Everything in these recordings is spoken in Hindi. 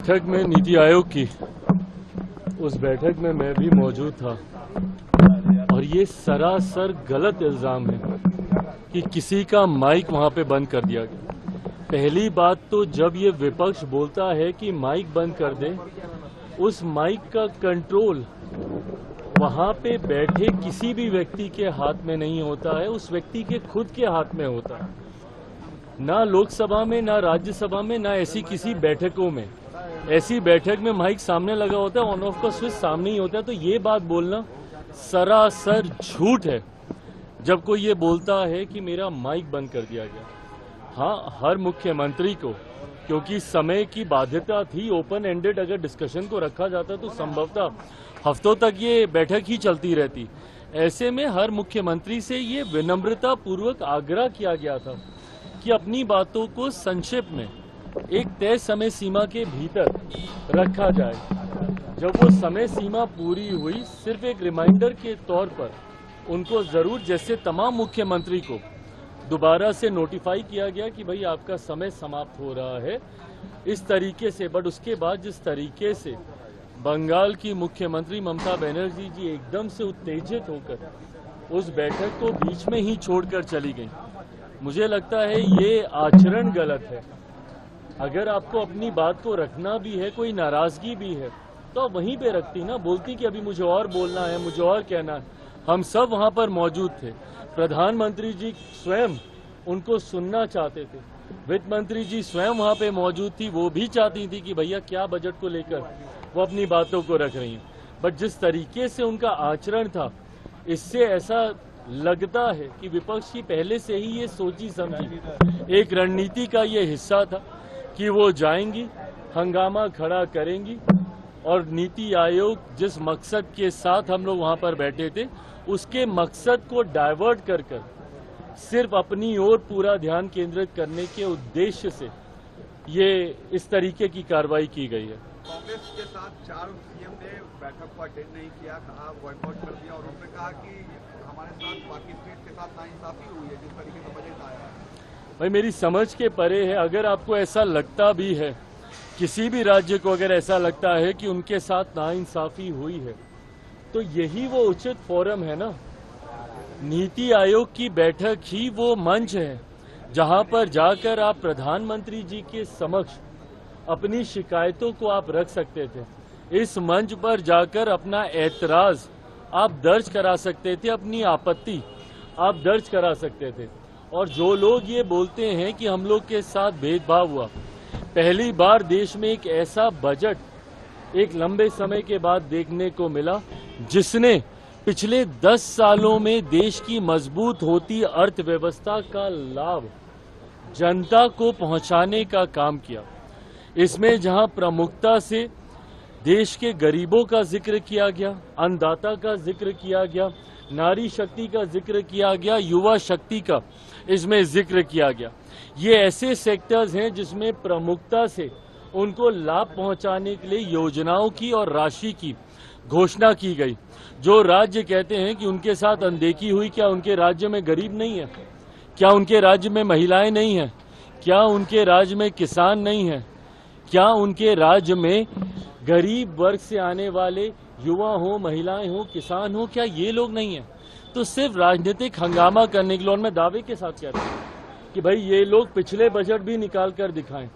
बैठक में नीति आयोग की, उस बैठक में मैं भी मौजूद था और ये सरासर गलत इल्जाम है कि किसी का माइक वहां पे बंद कर दिया गया। पहली बात तो जब ये विपक्ष बोलता है कि माइक बंद कर दे, उस माइक का कंट्रोल वहां पे बैठे किसी भी व्यक्ति के हाथ में नहीं होता है, उस व्यक्ति के खुद के हाथ में होता है। ना लोकसभा में, ना राज्यसभा में, ना ऐसी किसी बैठकों में। ऐसी बैठक में माइक सामने लगा होता है, ऑन ऑफ का स्विच सामने ही होता है। तो ये बात बोलना सरासर झूठ है जब कोई ये बोलता है कि मेरा माइक बंद कर दिया गया। हाँ, हर मुख्यमंत्री को, क्योंकि समय की बाध्यता थी, ओपन एंडेड अगर डिस्कशन को रखा जाता तो संभवतः हफ्तों तक ये बैठक ही चलती रहती। ऐसे में हर मुख्यमंत्री से ये विनम्रता पूर्वक आग्रह किया गया था कि अपनी बातों को संक्षेप में एक तय समय सीमा के भीतर रखा जाए। जब वो समय सीमा पूरी हुई, सिर्फ एक रिमाइंडर के तौर पर उनको जरूर, जैसे तमाम मुख्यमंत्री को दोबारा से नोटिफाई किया गया कि भाई आपका समय समाप्त हो रहा है, इस तरीके से। बट उसके बाद जिस तरीके से बंगाल की मुख्यमंत्री ममता बनर्जी जी एकदम से उत्तेजित होकर उस बैठक को बीच में ही छोड़कर चली गई, मुझे लगता है ये आचरण गलत है। अगर आपको अपनी बात को रखना भी है, कोई नाराजगी भी है, तो आप वहीं पे रखती ना, बोलती कि अभी मुझे और बोलना है, मुझे और कहना है। हम सब वहां पर मौजूद थे। प्रधानमंत्री जी स्वयं उनको सुनना चाहते थे, वित्त मंत्री जी स्वयं वहां पे मौजूद थी, वो भी चाहती थी कि भैया क्या बजट को लेकर वो अपनी बातों को रख रही हैं। बट जिस तरीके से उनका आचरण था, इससे ऐसा लगता है कि विपक्ष की पहले से ही ये सोची समझी एक रणनीति का ये हिस्सा था कि वो जाएंगी, हंगामा खड़ा करेंगी और नीति आयोग जिस मकसद के साथ हम लोग वहां पर बैठे थे, उसके मकसद को डाइवर्ट कर सिर्फ अपनी ओर पूरा ध्यान केंद्रित करने के उद्देश्य से ये इस तरीके की कार्रवाई की गई है। कांग्रेस के साथ 4 सीएम ने बैठक को अटेंड नहीं किया, कहा बॉयकॉट कर दिया और उन्होंने कहा कि हमारे साथ बाकी स्टेट के साथ नाइंसाफी हुई है जिस तरीके से बजट आया है। भाई मेरी समझ के परे है। अगर आपको ऐसा लगता भी है, किसी भी राज्य को अगर ऐसा लगता है कि उनके साथ नाइंसाफी हुई है, तो यही वो उचित फोरम है ना। नीति आयोग की बैठक ही वो मंच है जहां पर जाकर आप प्रधानमंत्री जी के समक्ष अपनी शिकायतों को आप रख सकते थे। इस मंच पर जाकर अपना ऐतराज आप दर्ज करा सकते थे, अपनी आपत्ति आप दर्ज करा सकते थे। और जो लोग ये बोलते हैं कि हम लोग के साथ भेदभाव हुआ, पहली बार देश में एक ऐसा बजट एक लंबे समय के बाद देखने को मिला जिसने पिछले 10 सालों में देश की मजबूत होती अर्थव्यवस्था का लाभ जनता को पहुंचाने का काम किया। इसमें जहां प्रमुखता से देश के गरीबों का जिक्र किया गया, अन्नदाता का जिक्र किया गया, नारी शक्ति का जिक्र किया गया, युवा शक्ति का इसमें जिक्र किया गया। ये ऐसे सेक्टर्स हैं जिसमें प्रमुखता से उनको लाभ पहुंचाने के लिए योजनाओं की और राशि की घोषणा की गई। जो राज्य कहते हैं कि उनके साथ अनदेखी हुई, क्या उनके राज्य में गरीब नहीं है? क्या उनके राज्य में महिलाएं नहीं हैं? क्या उनके राज्य में किसान नहीं है? क्या उनके राज्य में गरीब वर्ग से आने वाले युवा हो, महिलाएं हो, किसान हो, क्या ये लोग नहीं है? तो सिर्फ राजनीतिक हंगामा करने के लिए, और मैं दावे के साथ कह रहा हूं कि भाई ये लोग पिछले बजट भी निकाल कर दिखाएं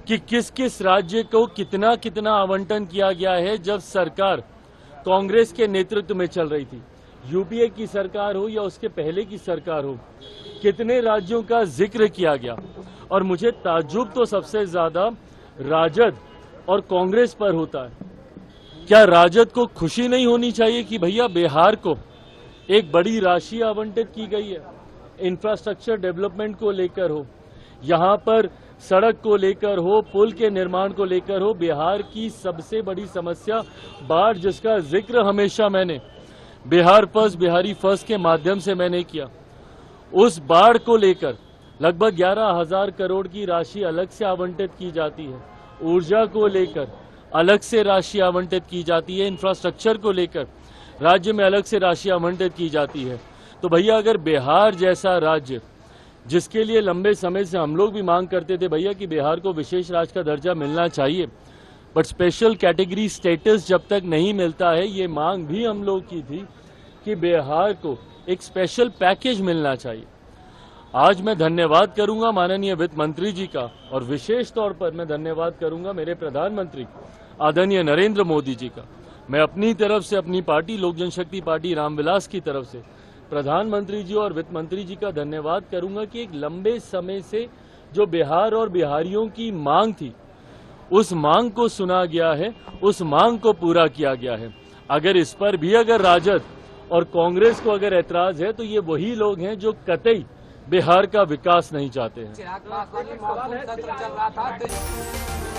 कि किस किस राज्य को कितना कितना आवंटन किया गया है जब सरकार कांग्रेस के नेतृत्व में चल रही थी। यूपीए की सरकार हो या उसके पहले की सरकार हो, कितने राज्यों का जिक्र किया गया। और मुझे ताज्जुब तो सबसे ज्यादा राजद और कांग्रेस पर होता है। क्या राजद को खुशी नहीं होनी चाहिए कि भैया बिहार को एक बड़ी राशि आवंटित की गई है, इंफ्रास्ट्रक्चर डेवलपमेंट को लेकर हो, यहाँ पर सड़क को लेकर हो, पुल के निर्माण को लेकर हो। बिहार की सबसे बड़ी समस्या बाढ़, जिसका जिक्र हमेशा मैंने बिहार फर्स्ट, बिहारी फर्स्ट के माध्यम से मैंने किया। उस बाढ़ को लेकर लगभग 11,000 करोड़ की राशि अलग से आवंटित की जाती है। ऊर्जा को लेकर अलग से राशि आवंटित की जाती है। इंफ्रास्ट्रक्चर को लेकर राज्य में अलग से राशि आवंटित की जाती है। तो भैया अगर बिहार जैसा राज्य, जिसके लिए लंबे समय से हम लोग भी मांग करते थे भैया कि बिहार को विशेष राज्य का दर्जा मिलना चाहिए, बट स्पेशल कैटेगरी स्टेटस जब तक नहीं मिलता है, ये मांग भी हम लोग की थी कि बिहार को एक स्पेशल पैकेज मिलना चाहिए। आज मैं धन्यवाद करूंगा माननीय वित्त मंत्री जी का, और विशेष तौर पर मैं धन्यवाद करूंगा मेरे प्रधानमंत्री आदरणीय नरेंद्र मोदी जी का। मैं अपनी तरफ से, अपनी पार्टी लोक जनशक्ति पार्टी रामविलास की तरफ से प्रधानमंत्री जी और वित्त मंत्री जी का धन्यवाद करूंगा कि एक लंबे समय से जो बिहार और बिहारियों की मांग थी, उस मांग को सुना गया है, उस मांग को पूरा किया गया है। अगर इस पर भी अगर राजद और कांग्रेस को अगर ऐतराज है, तो ये वही लोग हैं जो कतई बिहार का विकास नहीं चाहते हैं। चिराग पासवान ने मॉनसून सत्र चल रहा था।